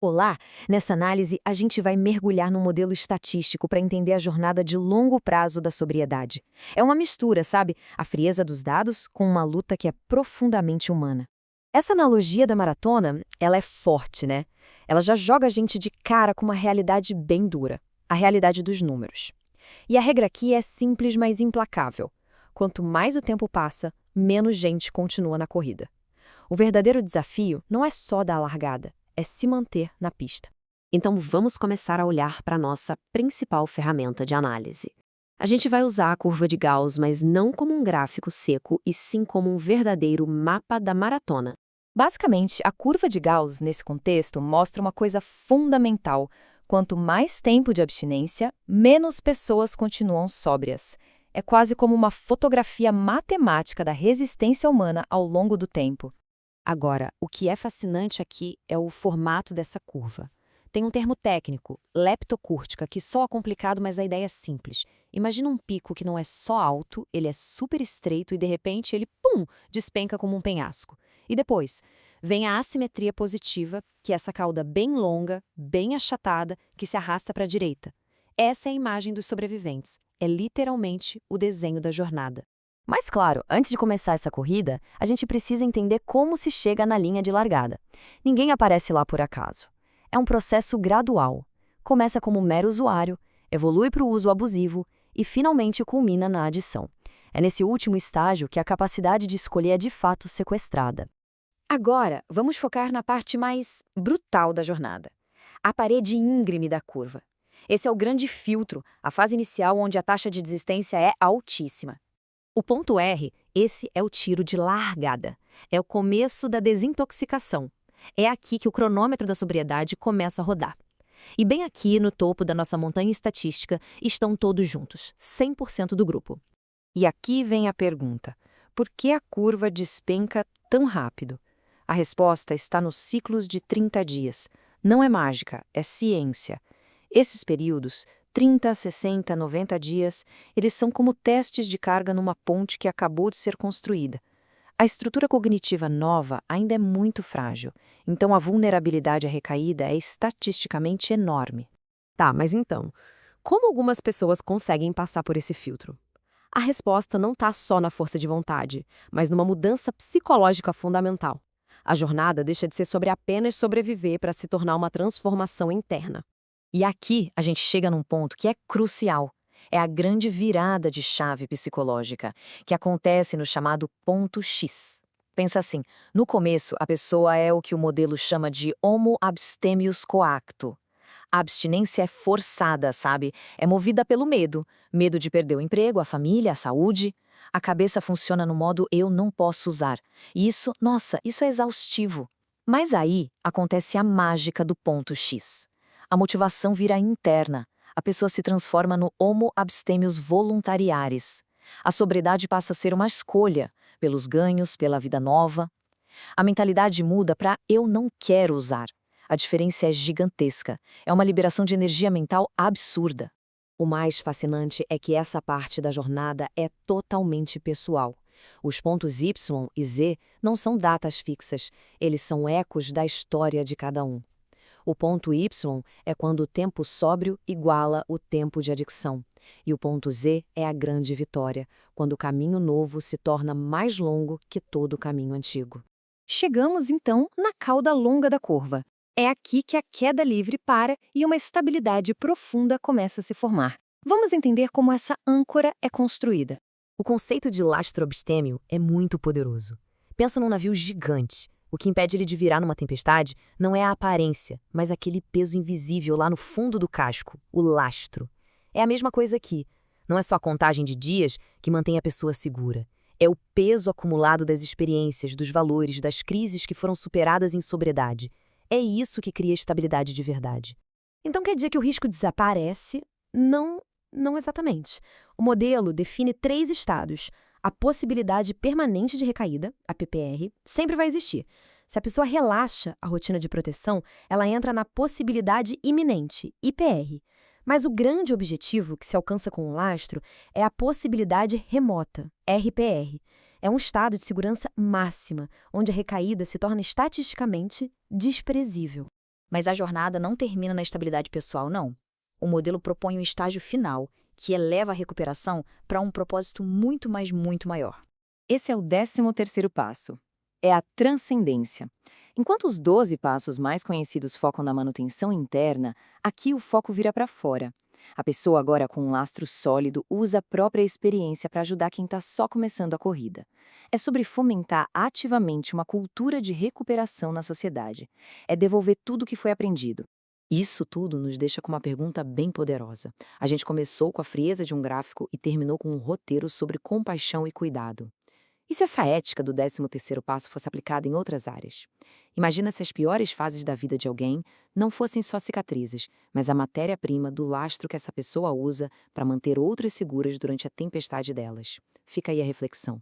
Olá! Nessa análise, a gente vai mergulhar num modelo estatístico para entender a jornada de longo prazo da sobriedade. É uma mistura, sabe? A frieza dos dados com uma luta que é profundamente humana. Essa analogia da maratona, ela é forte, né? Ela já joga a gente de cara com uma realidade bem dura, a realidade dos números. E a regra aqui é simples, mas implacável. Quanto mais o tempo passa, menos gente continua na corrida. O verdadeiro desafio não é só dar a largada, é se manter na pista. Então vamos começar a olhar para a nossa principal ferramenta de análise. A gente vai usar a curva de Gauss, mas não como um gráfico seco, e sim como um verdadeiro mapa da maratona. Basicamente, a curva de Gauss, nesse contexto, mostra uma coisa fundamental. Quanto mais tempo de abstinência, menos pessoas continuam sóbrias. É quase como uma fotografia matemática da resistência humana ao longo do tempo. Agora, o que é fascinante aqui é o formato dessa curva. Tem um termo técnico, leptocúrtica, que soa complicado, mas a ideia é simples. Imagina um pico que não é só alto, ele é super estreito e, de repente, ele, pum, despenca como um penhasco. E depois, vem a assimetria positiva, que é essa cauda bem longa, bem achatada, que se arrasta para a direita. Essa é a imagem dos sobreviventes. É literalmente o desenho da jornada. Mas claro, antes de começar essa corrida, a gente precisa entender como se chega na linha de largada. Ninguém aparece lá por acaso. É um processo gradual. Começa como mero usuário, evolui para o uso abusivo e finalmente culmina na adição. É nesse último estágio que a capacidade de escolher é de fato sequestrada. Agora, vamos focar na parte mais brutal da jornada. A parede íngreme da curva. Esse é o grande filtro, a fase inicial onde a taxa de desistência é altíssima. O ponto R, esse é o tiro de largada. É o começo da desintoxicação. É aqui que o cronômetro da sobriedade começa a rodar. E bem aqui, no topo da nossa montanha estatística, estão todos juntos, 100% do grupo. E aqui vem a pergunta: por que a curva despenca tão rápido? A resposta está nos ciclos de 30 dias. Não é mágica, é ciência. Esses períodos, 30, 60, 90 dias, eles são como testes de carga numa ponte que acabou de ser construída. A estrutura cognitiva nova ainda é muito frágil, então a vulnerabilidade à recaída é estatisticamente enorme. Tá, mas então, como algumas pessoas conseguem passar por esse filtro? A resposta não está só na força de vontade, mas numa mudança psicológica fundamental. A jornada deixa de ser sobre apenas sobreviver para se tornar uma transformação interna. E aqui a gente chega num ponto que é crucial. É a grande virada de chave psicológica, que acontece no chamado ponto X. Pensa assim, no começo a pessoa é o que o modelo chama de homo abstemius coacto. A abstinência é forçada, sabe? É movida pelo medo. Medo de perder o emprego, a família, a saúde. A cabeça funciona no modo eu não posso usar. E isso, nossa, isso é exaustivo. Mas aí acontece a mágica do ponto X. A motivação vira interna. A pessoa se transforma no homo abstemius voluntariaris. A sobriedade passa a ser uma escolha, pelos ganhos, pela vida nova. A mentalidade muda para eu não quero usar. A diferença é gigantesca. É uma liberação de energia mental absurda. O mais fascinante é que essa parte da jornada é totalmente pessoal. Os pontos Y e Z não são datas fixas, eles são ecos da história de cada um. O ponto Y é quando o tempo sóbrio iguala o tempo de adicção. E o ponto Z é a grande vitória, quando o caminho novo se torna mais longo que todo o caminho antigo. Chegamos, então, na cauda longa da curva. É aqui que a queda livre para e uma estabilidade profunda começa a se formar. Vamos entender como essa âncora é construída. O conceito de lastro abstêmio é muito poderoso. Pensa num navio gigante. O que impede ele de virar numa tempestade não é a aparência, mas aquele peso invisível lá no fundo do casco, o lastro. É a mesma coisa aqui. Não é só a contagem de dias que mantém a pessoa segura. É o peso acumulado das experiências, dos valores, das crises que foram superadas em sobriedade. É isso que cria estabilidade de verdade. Então quer dizer que o risco desaparece? Não, não exatamente. O modelo define 3 estados. A possibilidade permanente de recaída, a PPR, sempre vai existir. Se a pessoa relaxa a rotina de proteção, ela entra na possibilidade iminente, IPR. Mas o grande objetivo que se alcança com o lastro é a possibilidade remota, RPR. É um estado de segurança máxima, onde a recaída se torna estatisticamente desprezível. Mas a jornada não termina na estabilidade pessoal, não. O modelo propõe um estágio final, que eleva a recuperação para um propósito muito maior. Esse é o 13º passo. É a transcendência. Enquanto os 12 passos mais conhecidos focam na manutenção interna, aqui o foco vira para fora. A pessoa agora com um lastro sólido usa a própria experiência para ajudar quem está só começando a corrida. É sobre fomentar ativamente uma cultura de recuperação na sociedade. É devolver tudo o que foi aprendido. Isso tudo nos deixa com uma pergunta bem poderosa. A gente começou com a frieza de um gráfico e terminou com um roteiro sobre compaixão e cuidado. E se essa ética do 13º passo fosse aplicada em outras áreas? Imagina se as piores fases da vida de alguém não fossem só cicatrizes, mas a matéria-prima do lastro que essa pessoa usa para manter outras seguras durante a tempestade delas. Fica aí a reflexão.